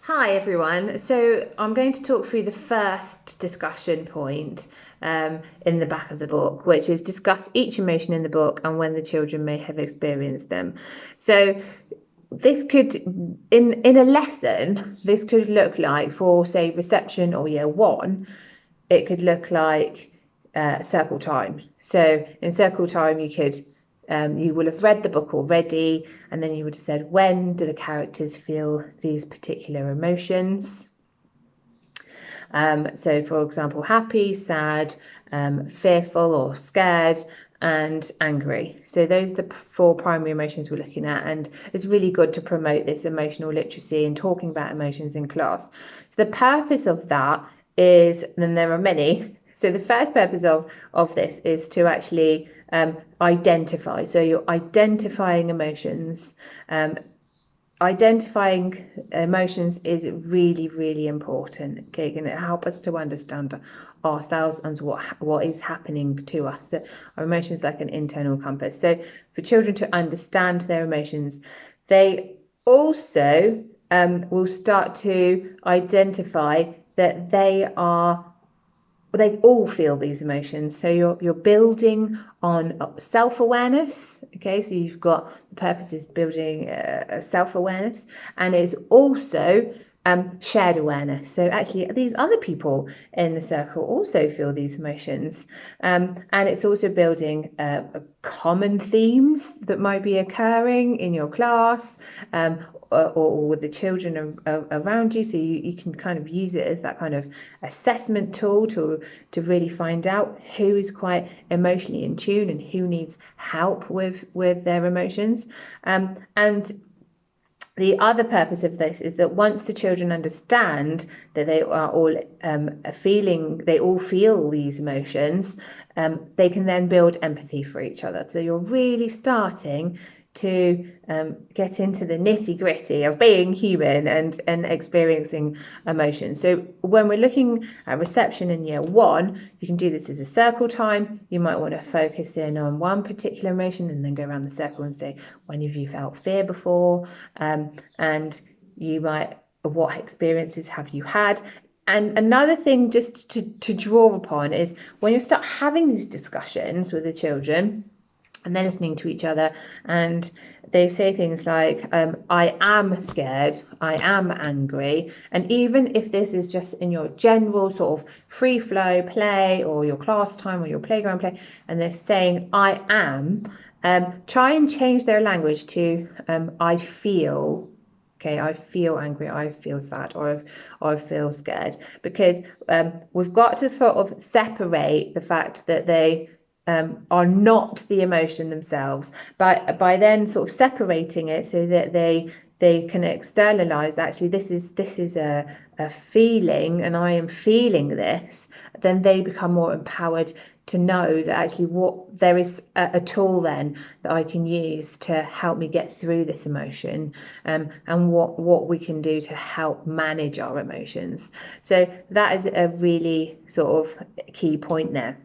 Hi everyone. So I'm going to talk through the first discussion point in the back of the book, which is discuss each emotion in the book and when the children may have experienced them. So this could, in a lesson, this could look like for say reception or year one, it could look like circle time. So in circle time, you will have read the book already, and then you would have said, when do the characters feel these particular emotions? So, for example, happy, sad, fearful or scared, and angry. So those are the four primary emotions we're looking at, and it's really good to promote this emotional literacy and talking about emotions in class. So the purpose of that is, and there are many. So the first purpose of this is to actually identify. So you're identifying emotions. Identifying emotions is really, really important. Okay, going to help us to understand ourselves and what is happening to us. That our emotions like an internal compass. So for children to understand their emotions, they also will start to identify that they all feel these emotions. So you're building on self-awareness. Okay, so you've got the purpose is building self-awareness, and it's also shared awareness. So actually these other people in the circle also feel these emotions, and it's also building common themes that might be occurring in your class, or with the children around you. So you can kind of use it as that kind of assessment tool to really find out who is quite emotionally in tune and who needs help with their emotions. And the other purpose of this is that once the children understand that they are all they all feel these emotions, they can then build empathy for each other. So you're really starting to get into the nitty gritty of being human and experiencing emotion. So when we're looking at reception in year one, you can do this as a circle time. You might want to focus in on one particular emotion and then go around the circle and say, when have you felt fear before? And you might, what experiences have you had? And another thing just to draw upon is when you start having these discussions with the children, and they're listening to each other, and they say things like, I am scared, I am angry. And even if this is just in your general sort of free flow play or your class time or your playground play, and they're saying I am, try and change their language to I feel. Okay, I feel angry, I feel sad, or I feel scared, because we've got to sort of separate the fact that they are not the emotion themselves, by then sort of separating it so that they can externalize that actually this is a feeling and I am feeling this. Then they become more empowered to know that actually what there is a tool then that I can use to help me get through this emotion, and what we can do to help manage our emotions. So that is a really sort of key point there.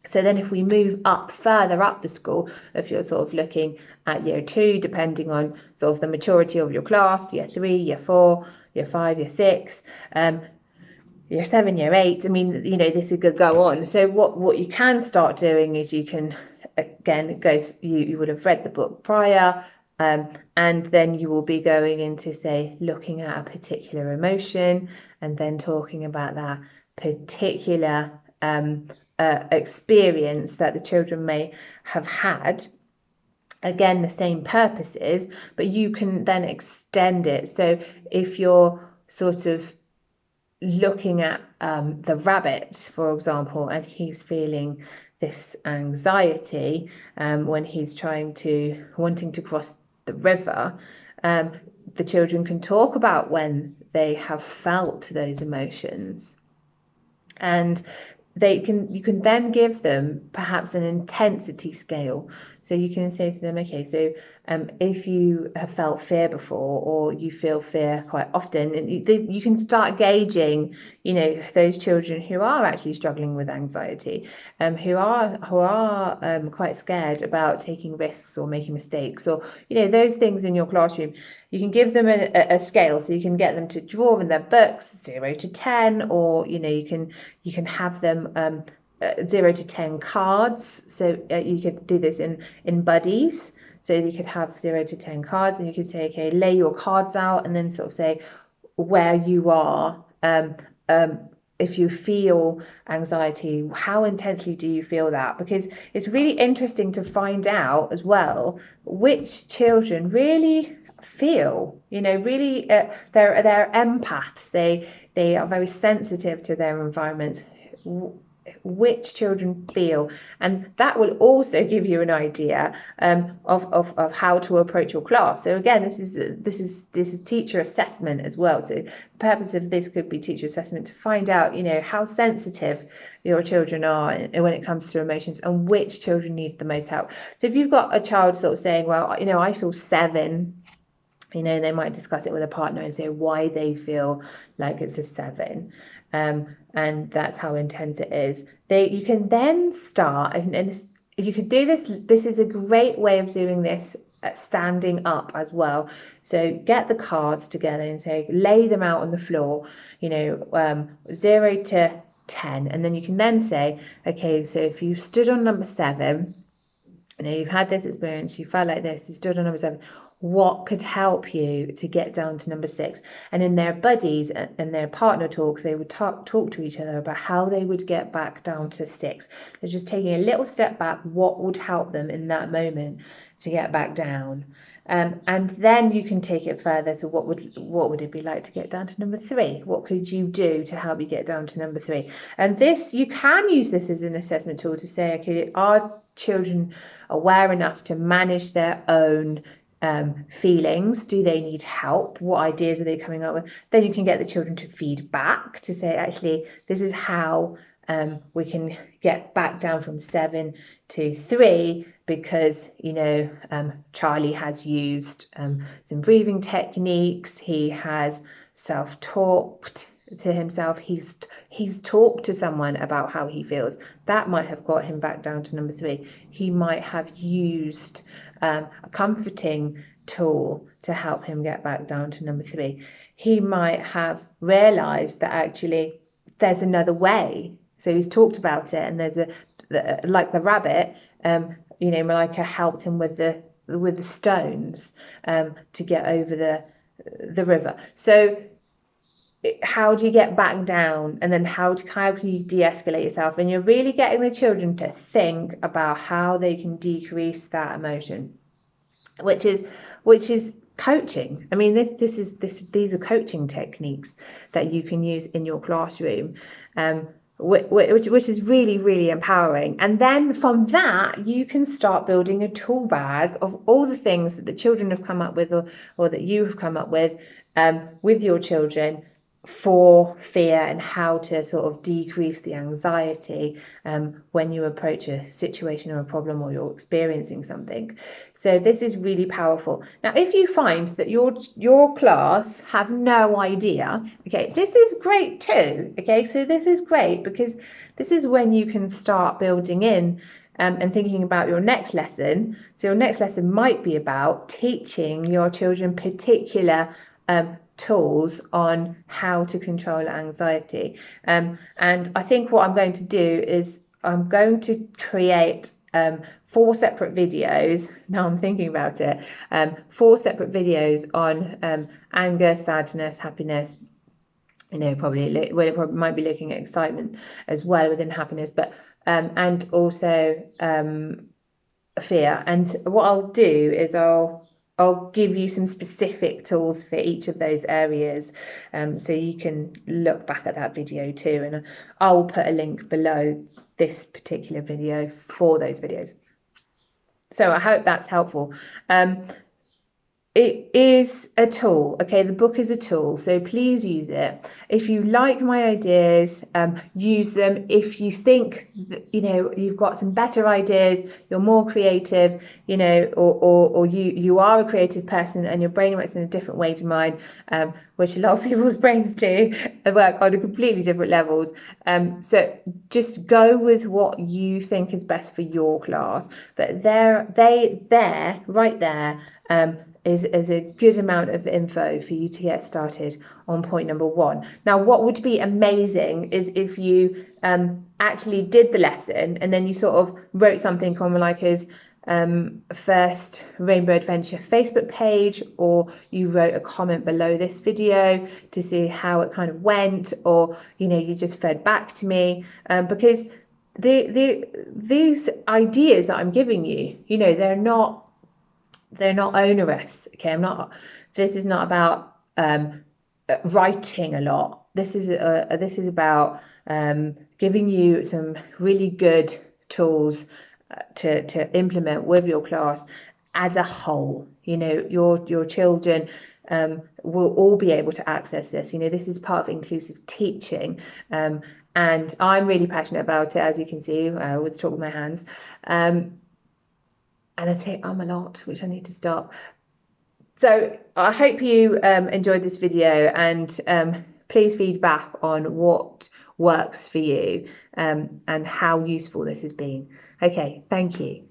So then if we move up further up the school, if you're sort of looking at year two, depending on sort of the maturity of your class, year three, year four, year five, year six, year seven, year eight, I mean, this could go on. So what you can start doing is you can, again, you would have read the book prior, and then you will be going into, say, looking at a particular emotion and then talking about that particular experience that the children may have had. Again, the same purposes, but you can then extend it. So if you're sort of looking at the rabbit, for example, and he's feeling this anxiety when he's wanting to cross the river, the children can talk about when they have felt those emotions, and you can then give them perhaps an intensity scale. So you can say to them, okay, so if you have felt fear before, or you feel fear quite often, and you can start gauging, you know, those children who are actually struggling with anxiety, who are quite scared about taking risks or making mistakes, or, you know, those things in your classroom. You can give them a scale, so you can get them to draw in their books 0 to 10, or, you know, you can have them 0 to 10 cards. So you could do this in buddies. So you could have 0 to 10 cards, and you could say, okay, lay your cards out, and then sort of say where you are. If you feel anxiety, how intensely do you feel that? Because it's really interesting to find out as well which children really feel, you know, really they're empaths. They are very sensitive to their environment, which children feel, and that will also give you an idea of how to approach your class. So again, this is teacher assessment as well. So the purpose of this could be teacher assessment to find out, you know, how sensitive your children are when it comes to emotions, and which children need the most help. So if you've got a child sort of saying, well, you know, I feel 7, you know, they might discuss it with a partner and say why they feel like it's a 7, and that's how intense it is. You can then start, and you could do this. This is a great way of doing this standing up as well. So get the cards together and say, lay them out on the floor, you know, 0 to 10, and then you can then say, okay, so if you stood on number 7, you know, you've had this experience, you felt like this, you stood on number 7, what could help you to get down to number 6? And in their buddies and their partner talk, they would talk to each other about how they would get back down to 6. They're just taking a little step back, what would help them in that moment to get back down. And then you can take it further. So what would it be like to get down to number 3? What could you do to help you get down to number 3? And this, you can use this as an assessment tool to say, okay, are children aware enough to manage their own feelings? Do they need help? What ideas are they coming up with? Then you can get the children to feed back, to say, actually, this is how we can get back down from 7 to 3, because, you know, Charlie has used some breathing techniques. He has self-talked to himself. He's talked to someone about how he feels. That might have got him back down to number 3. He might have used a comforting tool to help him get back down to number 3. He might have realized that actually there's another way. So he's talked about it, and there's like the rabbit, you know, Malika helped him with the stones to get over the river. So how do you get back down, and then how can you de-escalate yourself? And you're really getting the children to think about how they can decrease that emotion, which is coaching. I mean, these are coaching techniques that you can use in your classroom, which is really, really empowering. And then from that, you can start building a tool bag of all the things that the children have come up with, or that you have come up with your children, for fear, and how to sort of decrease the anxiety when you approach a situation or a problem, or you're experiencing something. So this is really powerful. Now, if you find that your class have no idea, okay, this is great too. Okay, so this is great, because this is when you can start building in and thinking about your next lesson. So your next lesson might be about teaching your children particular tools on how to control anxiety. And I think what I'm going to do is I'm going to create 4 separate videos. Now I'm thinking about it, 4 separate videos on anger, sadness, happiness. You know, probably might be looking at excitement as well within happiness, but and also fear. And what I'll do is I'll give you some specific tools for each of those areas, so you can look back at that video too, and I'll put a link below this particular video for those videos. So I hope that's helpful. it is a tool. Okay, the book is a tool, so please use it. If you like my ideas, use them. If you think that, you've got some better ideas, you're more creative, or you are a creative person and your brain works in a different way to mine, which a lot of people's brains do, and work on completely different levels. So just go with what you think is best for your class. But right there, is a good amount of info for you to get started on point number one. Now, what would be amazing is if you actually did the lesson and then you sort of wrote something on Malika's first Rainbow Adventure Facebook page, or you wrote a comment below this video to see how it kind of went, or you just fed back to me, because these ideas that I'm giving you, they're not onerous. Okay, this is not about writing a lot. This is about giving you some really good tools to implement with your class as a whole. Your children will all be able to access this. This is part of inclusive teaching, and I'm really passionate about it, as you can see. I always talk with my hands. And I say a lot, which I need to stop. So I hope you enjoyed this video, and please feedback on what works for you, and how useful this has been. Okay, thank you.